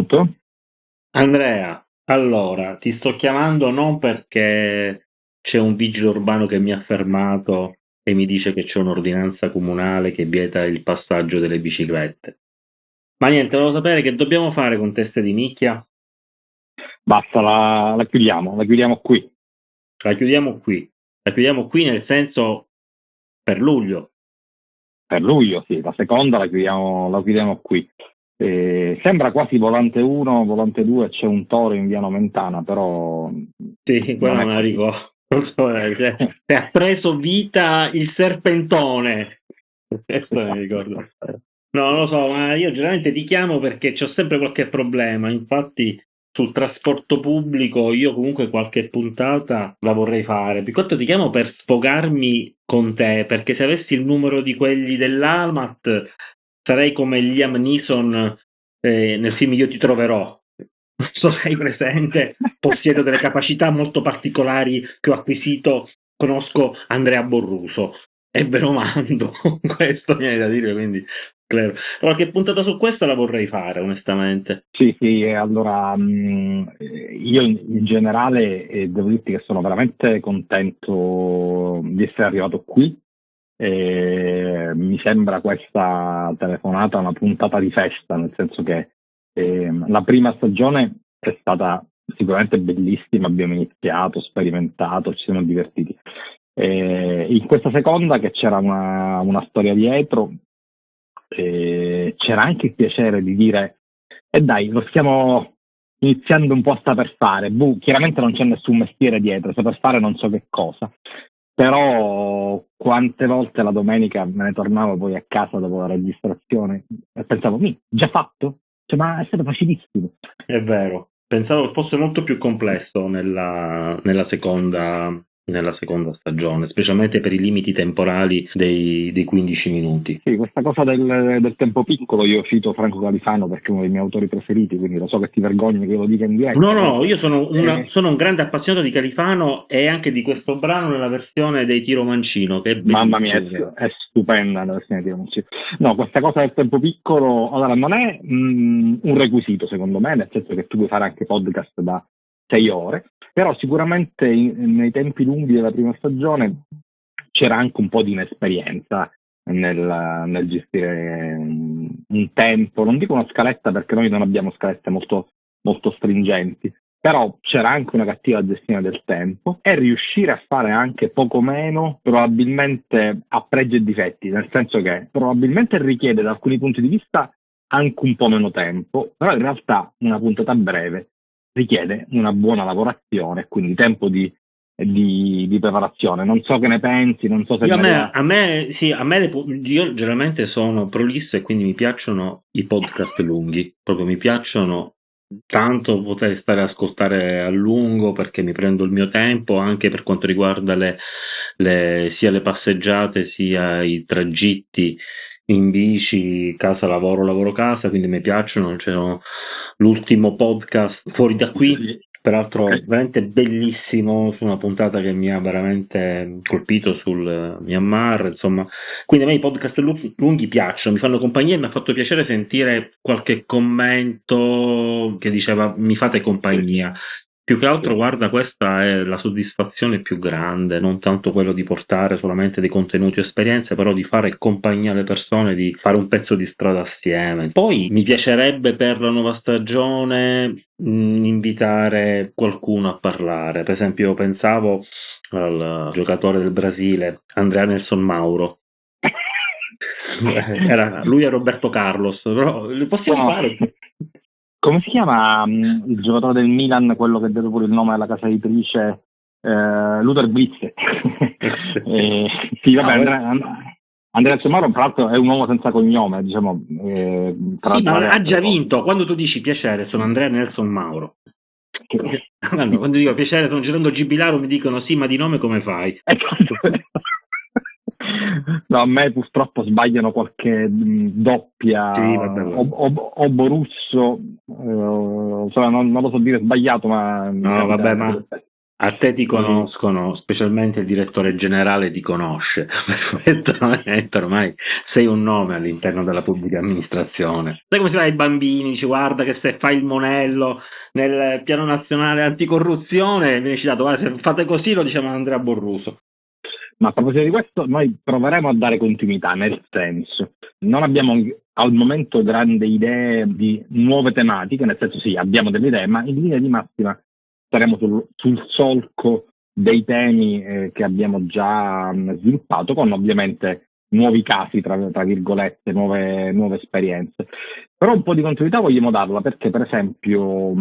Pronto? Andrea, allora, ti sto chiamando non perché c'è un vigile urbano che mi ha fermato e mi dice che c'è un'ordinanza comunale che vieta il passaggio delle biciclette. Ma niente, volevo sapere che dobbiamo fare con teste di nicchia. Basta, la chiudiamo qui. La chiudiamo qui. La chiudiamo qui nel senso per luglio. Per luglio, sì, la seconda la chiudiamo qui. Sembra quasi volante 1, volante 2, c'è un toro in via Nomentana, però Sì, quella non me è la così. ricordo. Se ha preso vita il serpentone. Questo mi ricordo. No, non lo so, ma io generalmente ti chiamo perché c'ho sempre qualche problema. Infatti, sul trasporto pubblico io comunque qualche puntata la vorrei fare. Più che altro ti chiamo per sfogarmi con te, perché se avessi il numero di quelli dell'Almat sarei come Liam Neeson nel film Io ti troverò. Non so se hai presente, possiedo delle capacità molto particolari che ho acquisito, conosco Andrea Borruso e ve lo mando. Questo mi hai da dire, quindi claro. Però che puntata su questa la vorrei fare, onestamente. Sì, sì, allora io in generale devo dirti che sono veramente contento di essere arrivato qui. Mi sembra questa telefonata una puntata di festa, nel senso che la prima stagione è stata sicuramente bellissima, abbiamo iniziato, sperimentato, ci siamo divertiti. In questa seconda, che c'era una storia dietro, c'era anche il piacere di dire, e dai, lo stiamo iniziando un po' a saper fare. Chiaramente non c'è nessun mestiere dietro, saper fare non so che cosa. Però quante volte la domenica me ne tornavo poi a casa dopo la registrazione e pensavo, già fatto? Cioè, ma è stato facilissimo. È vero. Pensavo fosse molto più complesso nella seconda stagione, specialmente per i limiti temporali dei 15 minuti. Sì, questa cosa del tempo piccolo, io cito Franco Califano perché è uno dei miei autori preferiti, quindi lo so che ti vergogni che io lo dica in No, diretta, però no, io sono, eh, sono un grande appassionato di Califano e anche di questo brano nella versione dei Tiro Mancino, che è mamma mia, bellissimo. è stupenda la versione di Ramoncino. No, questa cosa del tempo piccolo, allora, non è un requisito secondo me, nel senso che tu puoi fare anche podcast da 6 ore, però sicuramente nei tempi lunghi della prima stagione c'era anche un po' di inesperienza nel gestire un tempo, non dico una scaletta perché noi non abbiamo scalette molto, molto stringenti, però c'era anche una cattiva gestione del tempo e riuscire a fare anche poco meno probabilmente ha pregi e difetti, nel senso che probabilmente richiede da alcuni punti di vista anche un po' meno tempo, però in realtà una puntata breve richiede una buona lavorazione, quindi tempo di preparazione. Non so che ne pensi, non so se Io Maria. sì, io generalmente sono prolisso e quindi mi piacciono i podcast lunghi, proprio mi piacciono tanto poter stare ad ascoltare a lungo perché mi prendo il mio tempo anche per quanto riguarda sia le passeggiate sia i tragitti in bici, casa lavoro, lavoro casa, quindi mi piacciono. C'è l'ultimo podcast fuori da qui, peraltro Ok. veramente bellissimo, su una puntata che mi ha veramente colpito sul Myanmar, insomma. Quindi a me i podcast lunghi piacciono, mi fanno compagnia e mi ha fatto piacere sentire qualche commento che diceva mi fate compagnia. Più che altro, guarda, questa è la soddisfazione più grande, non tanto quello di portare solamente dei contenuti o esperienze, però di fare compagnia alle persone, di fare un pezzo di strada assieme. Poi mi piacerebbe per la nuova stagione invitare qualcuno a parlare. Per esempio, pensavo al giocatore del Brasile, Andrea Nelson Mauro. Lui è Roberto Carlos, però li possiamo No. fare. Come si chiama il giocatore del Milan, quello che deve pure il nome alla casa editrice? Luther Blitz. Sì, vabbè, No, Andrea Somaro, tra l'altro, è un uomo senza cognome, diciamo, sì, tra ma le ha altre già cose. vinto. Quando tu dici piacere, sono Andrea Nelson Mauro. Quando dico piacere, sono girando Gibilaro, mi dicono sì, ma di nome come fai? No, a me purtroppo sbagliano qualche Sì, doppia vabbè, o Borusso, non lo so dire sbagliato, ma mi no, capita. vabbè, ma A te ti conoscono, specialmente il direttore generale ti conosce, perfettamente, ormai sei un nome all'interno della pubblica amministrazione. Sai come si fa ai bambini, dici guarda che se fai il monello nel piano nazionale anticorruzione viene citato, guarda se fate così lo diciamo Andrea Borruso. Ma a proposito di questo, noi proveremo a dare continuità, nel senso, non abbiamo al momento grandi idee di nuove tematiche, nel senso sì, abbiamo delle idee, ma in linea di massima saremo sul solco dei temi che abbiamo già sviluppato, con ovviamente nuovi casi, tra virgolette, nuove esperienze. Però un po' di continuità vogliamo darla perché, per esempio,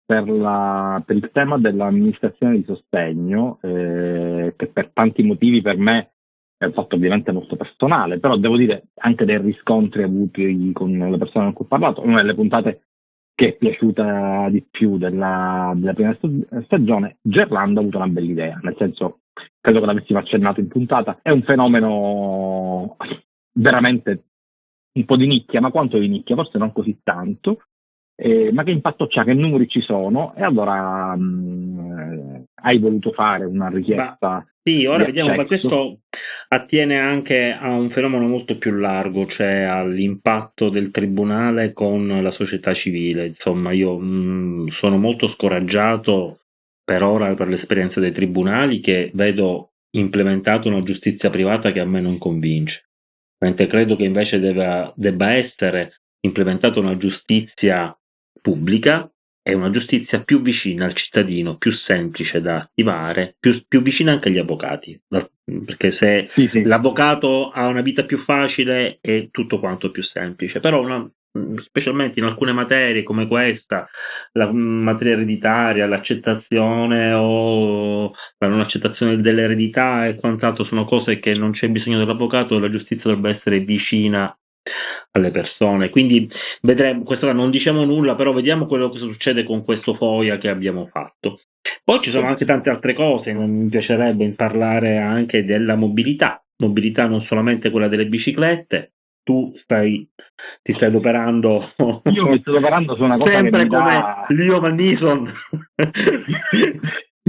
per il tema dell'amministrazione di sostegno, che per tanti motivi per me è un fatto ovviamente molto personale, però devo dire anche dei riscontri avuti con le persone con cui ho parlato, una delle puntate che è piaciuta di più della prima stagione, Gerlando ha avuto una bella idea, nel senso, credo che l'avessimo accennato in puntata, è un fenomeno veramente un po' di nicchia, ma quanto di nicchia? Forse non così tanto, ma che impatto c'ha, che numeri ci sono, e allora hai voluto fare una richiesta. Sì, ora di vediamo, ma accesso. questo attiene anche a un fenomeno molto più largo, cioè all'impatto del tribunale con la società civile. Insomma, io sono molto scoraggiato per ora per l'esperienza dei tribunali, che vedo implementata una giustizia privata che a me non convince, mentre credo che invece debba essere implementata una giustizia pubblica e una giustizia più vicina al cittadino, più semplice da attivare, più vicina anche agli avvocati, perché se Sì. l'avvocato ha una vita più facile è tutto quanto più semplice, però specialmente in alcune materie come questa, la materia ereditaria, l'accettazione o la non accettazione dell'eredità e quant'altro sono cose che non c'è bisogno dell'avvocato, la giustizia dovrebbe essere vicina alle persone. Quindi vedremo, questo non diciamo nulla, però vediamo quello che succede con questo FOIA che abbiamo fatto. Poi ci sono anche tante altre cose, mi piacerebbe parlare anche della mobilità non solamente quella delle biciclette. Tu ti stai adoperando. Io mi sto adoperando su una cosa sempre che mi come dà... Leo Van Neeson.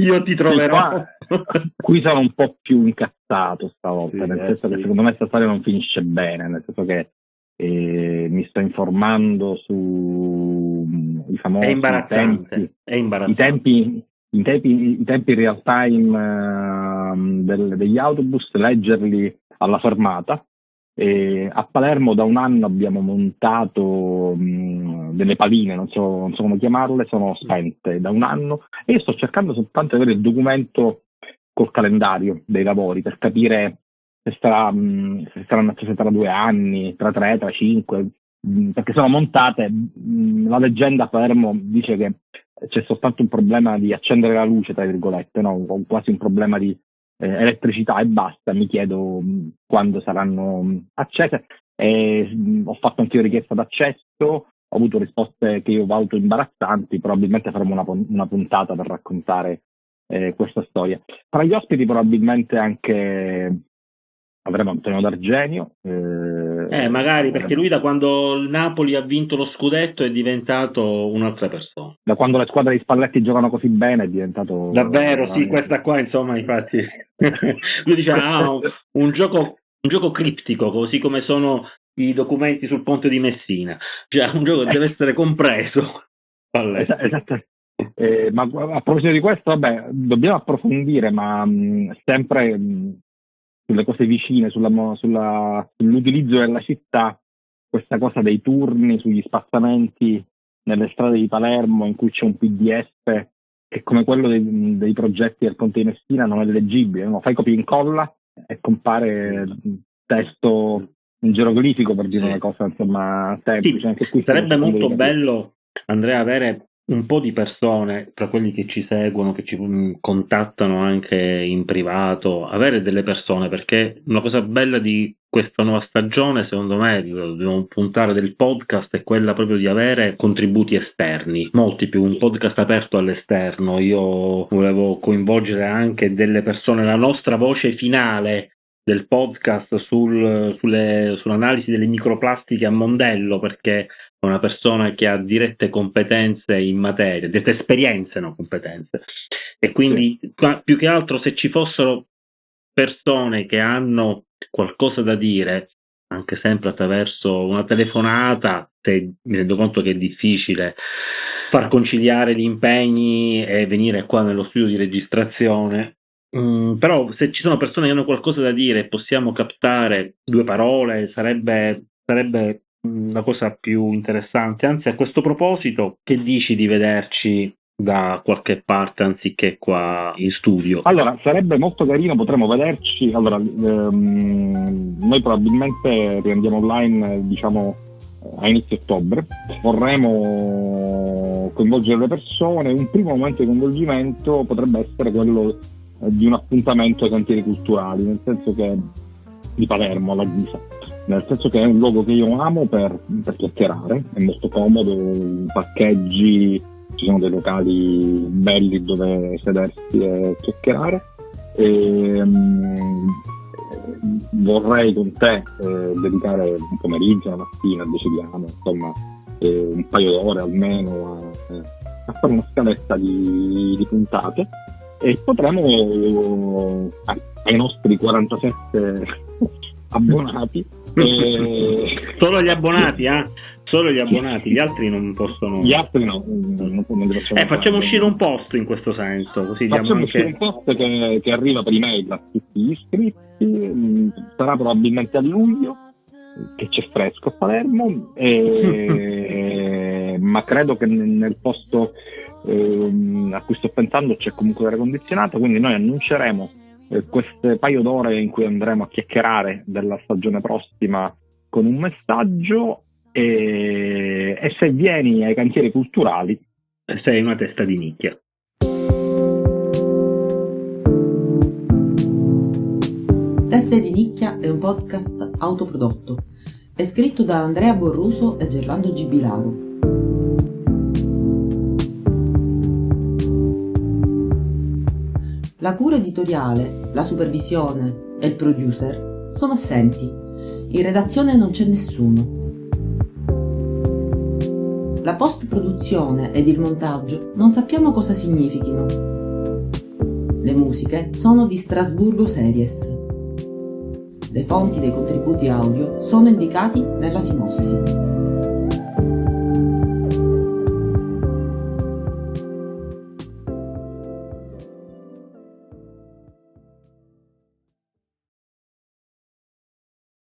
Io ti troverò. Qui sono un po' più incazzato stavolta, Sì, nel senso che sì. secondo me questa storia non finisce bene, nel senso che mi sto informando sui famosi È imbarazzante, tempi, è imbarazzante. i tempi in real time degli autobus, leggerli alla fermata. A Palermo da un anno abbiamo montato delle paline, non so come chiamarle, sono spente da un anno, e io sto cercando soltanto di avere il documento col calendario dei lavori per capire se saranno accese tra 2 anni, tra 3, tra 5, perché sono montate. La leggenda a Palermo dice che c'è soltanto un problema di accendere la luce, tra virgolette, no? Quasi un problema di elettricità, e basta. Mi chiedo quando saranno accese. Ho fatto anche io richiesta d'accesso, ho avuto risposte che io valuto imbarazzanti. Probabilmente faremo una puntata per raccontare questa storia. Tra gli ospiti probabilmente anche avremo Antonio D'Argenio. Magari, perché lui da quando il Napoli ha vinto lo scudetto è diventato un'altra persona. Da quando le squadre di Spalletti giocano così bene è diventato... Davvero, sì, questa qua, insomma, infatti. Lui dice, un gioco criptico, così come sono i documenti sul ponte di Messina. Cioè, un gioco che deve essere compreso. Esatto. Ma a proposito di questo, vabbè, dobbiamo approfondire, ma sempre sulle cose vicine, sull'utilizzo della città, questa cosa dei turni sugli spassamenti nelle strade di Palermo, in cui c'è un PDF che, come quello dei progetti del Ponte di Messina, non è leggibile, no? Fai copia e incolla e compare testo in geroglifico, per dire una cosa insomma semplice. Sì, anche qui sarebbe molto bello, Andrea, avere un po' di persone, tra quelli che ci seguono, che ci contattano anche in privato, avere delle persone, perché una cosa bella di questa nuova stagione, secondo me, dobbiamo puntare del podcast, è quella proprio di avere contributi esterni, molti più, un podcast aperto all'esterno. Io volevo coinvolgere anche delle persone, la nostra voce finale del podcast sull'analisi delle microplastiche a mondello, perché una persona che ha dirette competenze in materia, dirette esperienze, non competenze. E quindi più che altro, se ci fossero persone che hanno qualcosa da dire, anche sempre attraverso una telefonata, mi rendo conto che è difficile far conciliare gli impegni e venire qua nello studio di registrazione, però se ci sono persone che hanno qualcosa da dire e possiamo captare 2 parole, sarebbe la cosa più interessante. Anzi, a questo proposito, che dici di vederci da qualche parte anziché qua in studio? Allora, sarebbe molto carino, potremmo vederci. Allora, noi probabilmente riandiamo online, diciamo, a inizio ottobre. Vorremmo coinvolgere le persone. Un primo momento di coinvolgimento potrebbe essere quello di un appuntamento ai cantieri culturali, nel senso che di Palermo, alla Ghisa, nel senso che è un luogo che io amo per chiacchierare, è molto comodo, parcheggi, ci sono dei locali belli dove sedersi e chiacchierare. Vorrei con te dedicare un pomeriggio, una mattina, decidiamo, insomma, un paio d'ore almeno a fare una scaletta di puntate, e potremo ai nostri 47 abbonati solo gli abbonati, solo gli abbonati, gli altri non possono. Gli altri no, non li facciamo facciamo uscire un post in questo senso, così facciamo uscire un post che arriva per email a tutti gli iscritti. Sarà probabilmente a luglio, che c'è fresco a Palermo, ma credo che nel posto a cui sto pensando c'è comunque l'aria condizionata, quindi noi annunceremo queste paio d'ore in cui andremo a chiacchierare della stagione prossima con un messaggio, e se vieni ai cantieri culturali sei una testa di nicchia. Teste di nicchia è un podcast autoprodotto. È scritto da Andrea Borruso e Gerlando Gibilaru. La cura editoriale, la supervisione e il producer sono assenti. In redazione non c'è nessuno. La post-produzione ed il montaggio non sappiamo cosa significhino. Le musiche sono di Strasburgo Series. Le fonti dei contributi audio sono indicati nella sinossi.